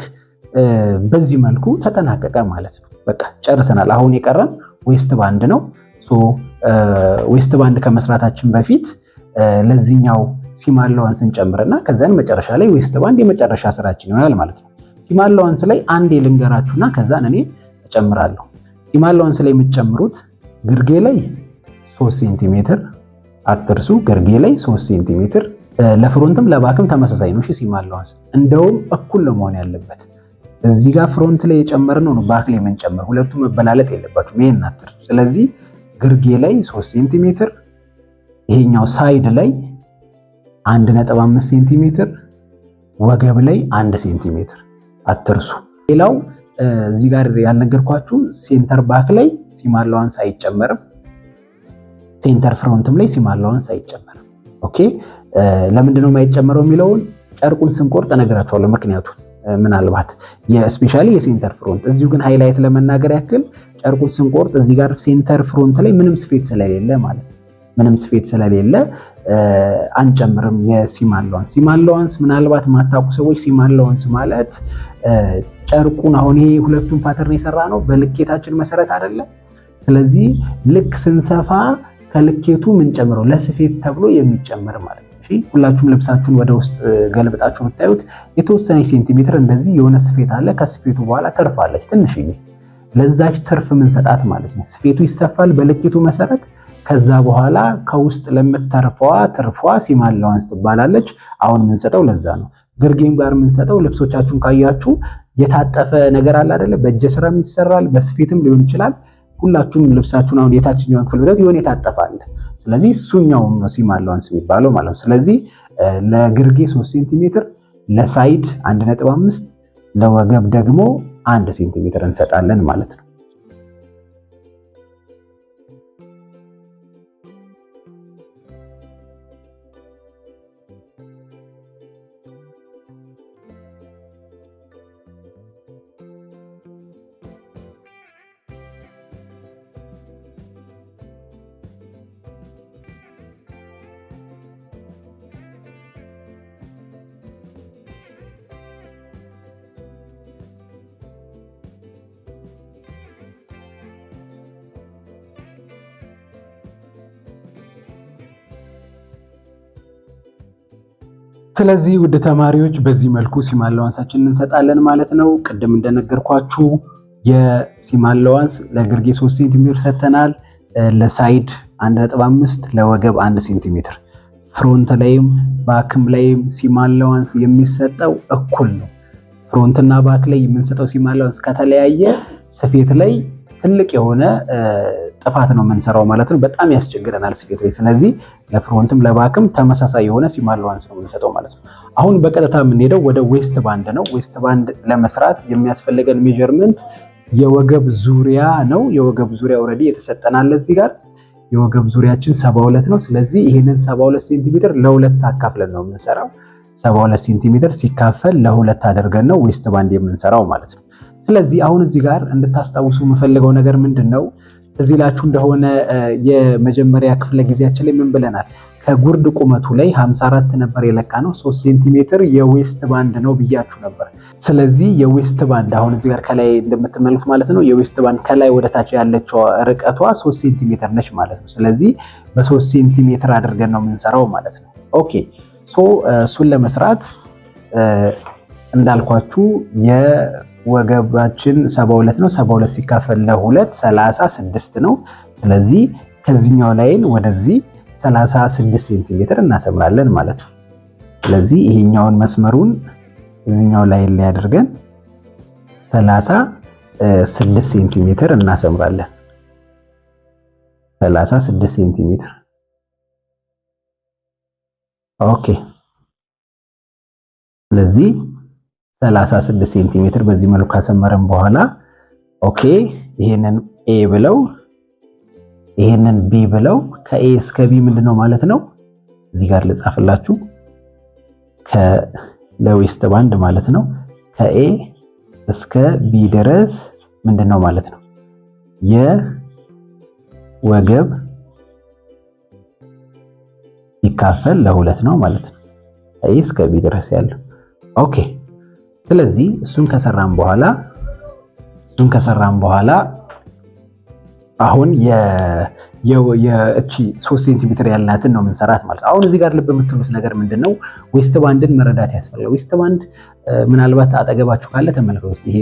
በዚህ መልኩ ተጠናቀቀ ማለት ነው። በቃ ጨርሰናል። አሁን የቀረን ዌስት ባንድ ነው። ሶ ዌስት ባንድ ከመስራታችን በፊት ለዚህኛው ሲም አላዋንስ እንጨምርና ከዛን መጨረሻ ላይ ዌስት ባንድ የመጨረሻ ስራችን ይሆናል ማለት ነው። ሲም አላዋንስ ላይ አንዴ ልንገራችሁና ከዛን እኔ እጨምራለሁ። ሲም አላዋንስ ላይ የምትጨምሩት ግርጌ ላይ 3 ሴንቲሜትር አትርሱ። ግርጌ ላይ 3 ሴንቲሜትር፣ ለፍሮንትም ለባክም ተመሳሳይ ነው። እሺ ሲም አላዋንስ እንደውም እኩል ነው መሆን ያለበት። እዚህ ጋር ፍሮንት ላይ የጨመርነው ነው ባክ ላይ የምንጨምር፣ ሁለቱም መበላለጥ የለባችሁም። ይሄን አትርሱ። ስለዚህ ግርጌ ላይ 3 ሴንቲሜትር፣ ይሄኛው ሳይድ ላይ 1.5 ሴንቲሜትር፣ ወገብ ላይ 1 ሴንቲሜትር አትርሱ። ሌላው እዚህ ጋር ያልነገርኳችሁ ሴንተር ባክ ላይ ሲም አላዋንስ አይጨመርም፣ ሴንተር ፍሮንትም ላይ ሲም አላዋንስ አይጨመርም። ኦኬ ለምንድነው የማይጨመረው የሚለውን ጨርቁን ስንቆርጥ እነግራችኋለሁ። ምክንያቱም ምናልባት የስፔሻሊ የሴንተር ፍሮንት እዚሁ ግን ሃይላይት ለመናገር ያክል ጨርቁን ስንቆርጥ እዚህ ጋር ሴንተር ፍሮንት ላይ ምንም ስፌት ስለሌለ ማለት ነው፣ ምንም ስፌት ስለሌለ አንጨምርም የሲም አላዋንስ። ሲም አላዋንስ ምናልባት ማታውቁ ሰዎች ሲም አላዋንስ ማለት ጨርቁን አሁን ይሄ ሁለቱም ፓተርን የሰራ ነው በልኬታችን መሰረት አይደለም። ስለዚህ ልክ ስንሰፋ ከልኬቱ ምን ጨምረው ለስፌት ተብሎ የሚጨመር ማለት ነው። እሺ ሁላችሁም ልብሳችሁን ወደ ውስጥ ገልብጣችሁ ብታዩት የተወሰነ ሴንቲሜትር እንደዚህ የሆነ ስፌት አለ። ከስፌቱ በኋላ ትርፍ አለች ትንሽዬ፣ ለዛች ትርፍ ምን ሰጣት ማለት ነው። ስፌቱ ይሰፋል በልኬቱ መሰረት። ከዛ በኋላ ከውስጥ ለምትተርፈዋ ትርፏ ሲም አላዋንስ ትባላለች። አሁን የምንሰጠው ለዛ ነው። ግርጌም ጋር የምንሰጠው ልብሶቻችሁን ካያችሁ የታጠፈ ነገር አለ አይደለ? በእጀ ስራም ይሰራል፣ በስፌትም ሊሆን ይችላል። ሁላችሁም ልብሳችሁን አሁን የታችኛውን ክፍል ብታዩት የሆነ የታጠፈ አለ። ስለዚህ እሱኛው ነው ሲም አላዋንስ የሚባለው ማለት ነው። ስለዚህ ለግርጌ 3 ሴንቲሜትር፣ ለሳይድ 1.5፣ ለወገብ ደግሞ 1 ሴንቲሜትር እንሰጣለን ማለት ነው። ስለዚህ ውድ ተማሪዎች በዚህ መልኩ ሲም አላዋንሳችንን እንሰጣለን ማለት ነው። ቅድም እንደነገርኳችሁ የሲም አላዋንስ ለግርጌ 3 ሴንቲሜትር ሰጥተናል፣ ለሳይድ 1.5፣ ለወገብ 1 ሴንቲሜትር። ፍሮንት ላይም ባክም ላይም ሲም አላዋንስ የሚሰጠው እኩል ነው። ፍሮንትና ባክ ላይ የምንሰጠው ሲም አላዋንስ ከተለያየ ስፌት ላይ ትልቅ የሆነ ጥፋት ነው የምንሰራው ማለት ነው። በጣም ያስቸግረናል ስፌት ላይ። ስለዚህ ለፍሮንትም ለባክም ተመሳሳይ የሆነ ሲም አላዋንስ ነው የምንሰጠው ማለት ነው። አሁን በቀጥታ የምንሄደው ወደ ዌስት ባንድ ነው። ዌስት ባንድ ለመስራት የሚያስፈልገን ሜጀርመንት የወገብ ዙሪያ ነው። የወገብ ዙሪያ ኦልሬዲ የተሰጠናል እዚህ ጋር የወገብ ዙሪያችን 72 ነው። ስለዚህ ይሄንን 72 ሴንቲሜትር ለሁለት አካፍለን ነው የምንሰራው። 72 ሴንቲሜትር ሲካፈል ለሁለት አድርገን ነው ዌስት ባንድ የምንሰራው ማለት ነው። ስለዚህ አሁን እዚህ ጋር እንድታስታውሱ የምፈልገው ነገር ምንድነው? እዚህ ላችሁ እንደሆነ የመጀመሪያ ክፍለ ጊዜያችን ላይ ምን ብለናል? ከጉርድ ቁመቱ ላይ 54 ነበር የለካ ነው 3 ሴንቲሜትር የዌስት ባንድ ነው ብያችሁ ነበር። ስለዚህ የዌስት ባንድ አሁን እዚህ ጋር ከላይ እንደምትመለከቱት ማለት ነው የዌስት ባንድ ከላይ ወደ ታች ያለችው ርቀቷ 3 ሴንቲሜትር ነች ማለት ነው። ስለዚህ በ3 ሴንቲሜትር አድርገን ነው የምንሰራው ማለት ነው። ኦኬ እሱን ለመስራት እንዳልኳችሁ የወገባችን 72 ነው። 72 ሲካፈል ለ2 36 ነው። ስለዚህ ከዚህኛው ላይን ወደዚህ 36 ሴንቲሜትር እናሰምራለን ማለት ነው። ስለዚህ ይሄኛውን መስመሩን እዚህኛው ላይን ላይ አድርገን 36 ሴንቲሜትር እናሰምራለን። 36 ሴንቲሜትር ኦኬ። ስለዚህ 36 ሴንቲሜትር በዚህ መልኩ ካሰመረን በኋላ ኦኬ ይሄንን ኤ ብለው ይሄንን ቢ ብለው ከኤ እስከ ቢ ምንድነው ማለት ነው? እዚህ ጋር ልጻፍላችሁ ለዌስት ባንድ ማለት ነው። ከኤ እስከ ቢ ድረስ ምንድነው ማለት ነው? የወገብ ሲካፈል ለሁለት ነው ማለት ነው። ከኤ እስከ ቢ ድረስ ያለው ኦኬ። ስለዚህ እሱን ከሰራን በኋላ አሁን የእቺ 3 ሴንቲሜትር ያልናትን ነው የምንሰራት ማለት ነው። አሁን እዚህ ጋር ልብ የምትሉት ነገር ምንድነው? ዌስት ባንድን መረዳት ያስፈልጋል። ዌስት ባንድ ምናልባት አጠገባችሁ ካለ ተመልከቱት። ይሄ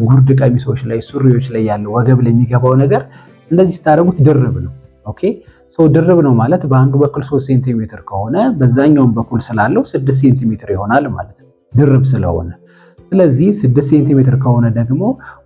ጉርድ ቀሚሶች ላይ ሱሪዎች ላይ ያለው ወገብ ላይ የሚገባው ነገር እንደዚህ ስታደርጉት ድርብ ነው። ኦኬ ድርብ ነው ማለት በአንዱ በኩል 3 ሴንቲሜትር ከሆነ በዛኛውም በኩል ስላለው 6 ሴንቲሜትር ይሆናል ማለት ነው ድርብ ስለሆነ። ስለዚህ 6 ሴንቲሜትር ከሆነ ደግሞ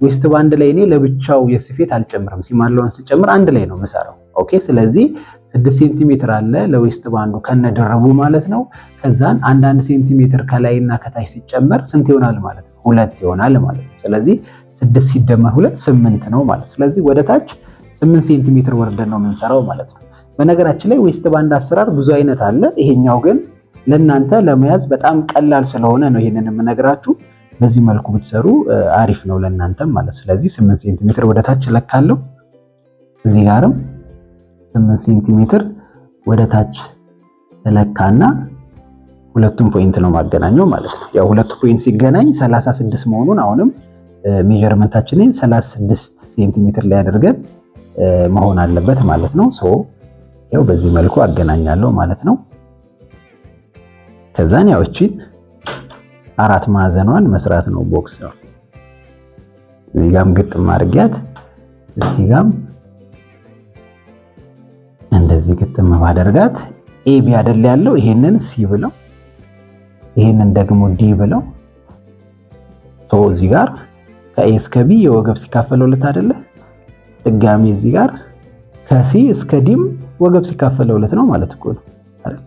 ዌስት ባንድ ላይ እኔ ለብቻው የስፌት አልጨምርም። ሲማለውን ስጨምር አንድ ላይ ነው የምሰራው። ኦኬ ስለዚህ 6 ሴንቲሜትር አለ ለዌስት ባንዱ ከነደረቡ ማለት ነው። ከዛን አንድ ሴንቲሜትር ከላይና ከታች ሲጨመር ስንት ይሆናል ማለት ነው? 2 ይሆናል ማለት ነው። ስለዚህ 6 ሲደመር 2 8 ነው ማለት ነው። ስለዚህ ወደ ታች 8 ሴንቲሜትር ወርደን ነው የምንሰራው ማለት ነው። በነገራችን ላይ ዌስት ባንድ አሰራር ብዙ አይነት አለ። ይሄኛው ግን ለእናንተ ለመያዝ በጣም ቀላል ስለሆነ ነው ይሄንን የምነግራችሁ። በዚህ መልኩ ብትሰሩ አሪፍ ነው ለእናንተም ማለት። ስለዚህ 8 ሴንቲሜትር ወደ ታች ለካለሁ። እዚህ ጋርም 8 ሴንቲሜትር ወደ ታች ለካና ሁለቱም ፖይንት ነው ማገናኘው ማለት ነው። ያው ሁለቱ ፖይንት ሲገናኝ 36 መሆኑን አሁንም ሜዠርመንታችንን 36 ሴንቲሜትር ላይ አድርገን መሆን አለበት ማለት ነው። ያው በዚህ መልኩ አገናኛለሁ ማለት ነው። ከዛን ያው እቺ 4 ማዕዘኗን መስራት ነው። ቦክስ ነው። እዚህ ጋርም ግጥም አድርጊያት፣ እዚህ ጋርም እንደዚህ ግጥም ባደርጋት ኤቢ አይደል ያለው ይሄንን ሲ ብለው ይሄንን ደግሞ ዲ ብለው እዚህ ጋር ከኤ እስከ ቢ የወገብ ሲካፈለው ሁለት አይደለ? ድጋሚ እዚህ ጋር ከሲ እስከ ዲም ወገብ ሲካፈለው ሁለት ነው ማለት እኮ ነው አይደል?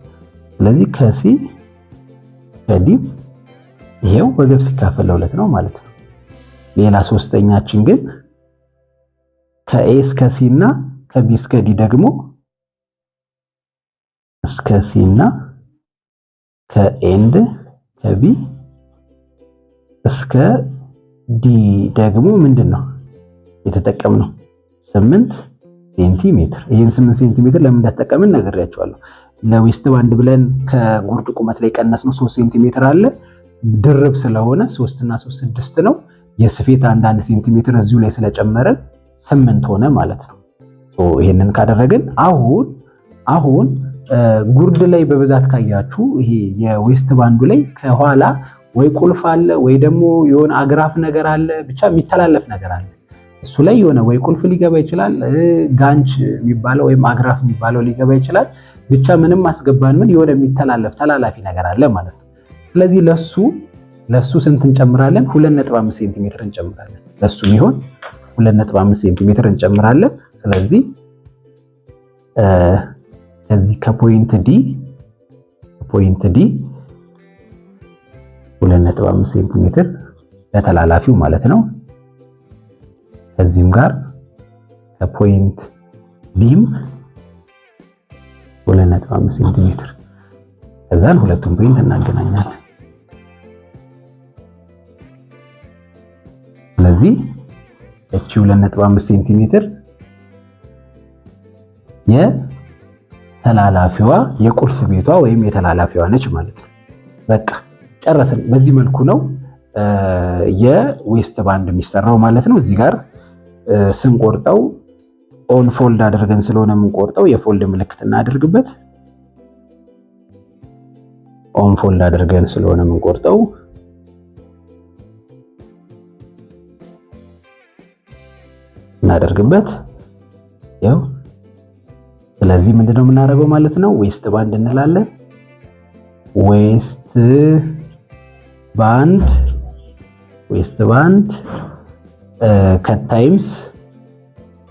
ስለዚህ ከሲ ከዲም ይሄው ወገብ ሲካፈለው ሁለት ነው ማለት ነው። ሌላ ሶስተኛችን ግን ከኤ እስከ ሲ እና ከቢ እስከ ዲ ደግሞ እስከ ሲ እና ከኤንድ ከቢ እስከ ዲ ደግሞ ምንድነው የተጠቀምነው 8 ሴንቲሜትር። ይሄን 8 ሴንቲሜትር ለምን እንደተጠቀምን ነግሬያችኋለሁ። ለዌስት ባንድ ብለን ከጉርድ ቁመት ላይ ቀነስነው 3 ሴንቲሜትር አለ። ድርብ ስለሆነ 3 እና 3 6 ነው። የስፌት አንድ ሴንቲሜትር እዚሁ ላይ ስለጨመረን 8 ሆነ ማለት ነው። ይሄንን ካደረግን አሁን ጉርድ ላይ በብዛት ካያችሁ ይሄ የዌስት ባንዱ ላይ ከኋላ ወይ ቁልፍ አለ ወይ ደግሞ የሆነ አግራፍ ነገር አለ፣ ብቻ የሚተላለፍ ነገር አለ። እሱ ላይ የሆነ ወይ ቁልፍ ሊገባ ይችላል፣ ጋንች የሚባለው ወይም አግራፍ የሚባለው ሊገባ ይችላል። ብቻ ምንም አስገባን ምን የሆነ የሚተላለፍ ተላላፊ ነገር አለ ማለት ነው። ስለዚህ ለሱ ስንት እንጨምራለን? 2.5 ሴንቲሜትር እንጨምራለን። ለሱ ቢሆን 2.5 ሴንቲሜትር እንጨምራለን። ስለዚህ ከዚህ ከፖይንት ዲ 2.5 ሴንቲሜትር ለተላላፊው ማለት ነው ከዚህም ጋር ከፖይንት ቢም 2.5 ሴንቲሜትር ከዛን ሁለቱም ፖይንት እናገናኛለን። ስለዚህ እቺ 2.5 ሴንቲሜትር የተላላፊዋ የቁልፍ ቤቷ ወይም የተላላፊዋ ነች ማለት ነው። በቃ ጨረስን። በዚህ መልኩ ነው የዌስት ባንድ የሚሰራው ማለት ነው። እዚህ ጋር ስንቆርጠው ኦን ፎልድ አድርገን ስለሆነ የምንቆርጠው የፎልድ ምልክት እናድርግበት። ኦን ፎልድ አድርገን ስለሆነ የምንቆርጠው እናደርግበት ያው። ስለዚህ ምንድነው የምናደርገው ማለት ነው? ዌስት ባንድ እንላለን። ዌስት ባንድ ከት ታይምስ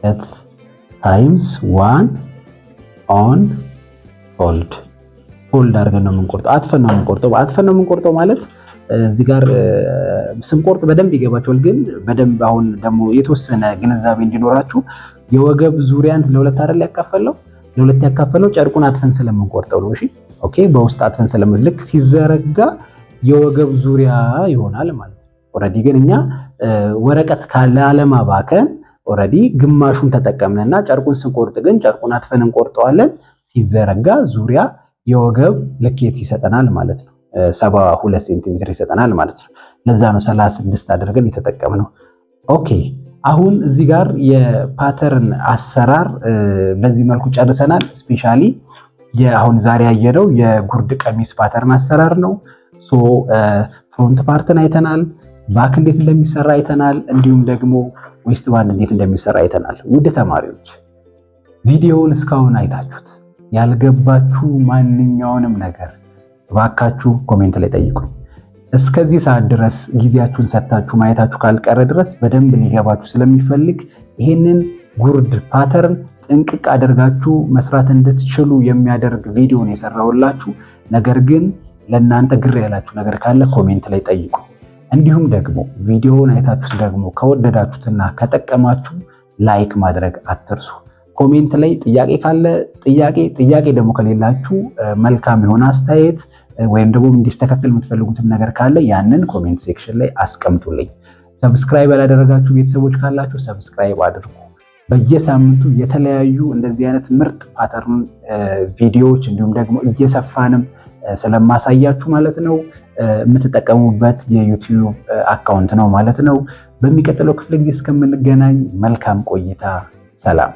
1 ኦን ፎልድ አድርገን ነው የምንቆርጠው። አጥፈን ነው የምንቆርጠው ማለት እዚህ ጋር ስንቆርጥ በደንብ ይገባቸዋል። ግን በደንብ አሁን ደግሞ የተወሰነ ግንዛቤ እንዲኖራችሁ የወገብ ዙሪያን ለሁለት አይደል ያካፈለው፣ ለሁለት ያካፈለው ጨርቁን አጥፈን ስለምንቆርጠው ነው። እሺ ኦኬ። በውስጥ አጥፈን ስለምንልክ ሲዘረጋ የወገብ ዙሪያ ይሆናል ማለት ነው። ኦሬዲ ግን እኛ ወረቀት ካለ አለማባከን ኦሬዲ ግማሹን ተጠቀምንና ጨርቁን ስንቆርጥ ግን ጨርቁን አጥፈን እንቆርጠዋለን። ሲዘረጋ ዙሪያ የወገብ ልኬት ይሰጠናል ማለት ነው። 72 ሴንቲሜትር ይሰጠናል ማለት ነው። ለዛ ነው 36 አድርገን የተጠቀምነው። ኦኬ አሁን እዚህ ጋር የፓተርን አሰራር በዚህ መልኩ ጨርሰናል። ስፔሻሊ አሁን ዛሬ ያየነው የጉርድ ቀሚስ ፓተርን አሰራር ነው። ሶ ፍሮንት ፓርትን አይተናል፣ ባክ እንዴት እንደሚሰራ አይተናል፣ እንዲሁም ደግሞ ዌስት ባንድ እንዴት እንደሚሰራ አይተናል። ውድ ተማሪዎች ቪዲዮውን እስካሁን አይታችሁት ያልገባችሁ ማንኛውንም ነገር እባካችሁ ኮሜንት ላይ ጠይቁኝ። እስከዚህ ሰዓት ድረስ ጊዜያችሁን ሰጥታችሁ ማየታችሁ ካልቀረ ድረስ በደንብ ሊገባችሁ ስለሚፈልግ ይሄንን ጉርድ ፓተርን ጥንቅቅ አድርጋችሁ መስራት እንድትችሉ የሚያደርግ ቪዲዮን የሰራሁላችሁ። ነገር ግን ለእናንተ ግር ያላችሁ ነገር ካለ ኮሜንት ላይ ጠይቁ። እንዲሁም ደግሞ ቪዲዮውን አይታችሁ ደግሞ ከወደዳችሁትና ከጠቀማችሁ ላይክ ማድረግ አትርሱ። ኮሜንት ላይ ጥያቄ ካለ ጥያቄ ደግሞ ከሌላችሁ መልካም የሆነ አስተያየት ወይም ደግሞ እንዲስተካከል የምትፈልጉትን ነገር ካለ ያንን ኮሜንት ሴክሽን ላይ አስቀምጡልኝ። ሰብስክራይብ ያላደረጋችሁ ቤተሰቦች ካላችሁ ሰብስክራይብ አድርጉ። በየሳምንቱ የተለያዩ እንደዚህ አይነት ምርጥ ፓተርን ቪዲዮዎች እንዲሁም ደግሞ እየሰፋንም ስለማሳያችሁ ማለት ነው የምትጠቀሙበት የዩቲዩብ አካውንት ነው ማለት ነው። በሚቀጥለው ክፍለ ጊዜ እስከምንገናኝ መልካም ቆይታ። ሰላም።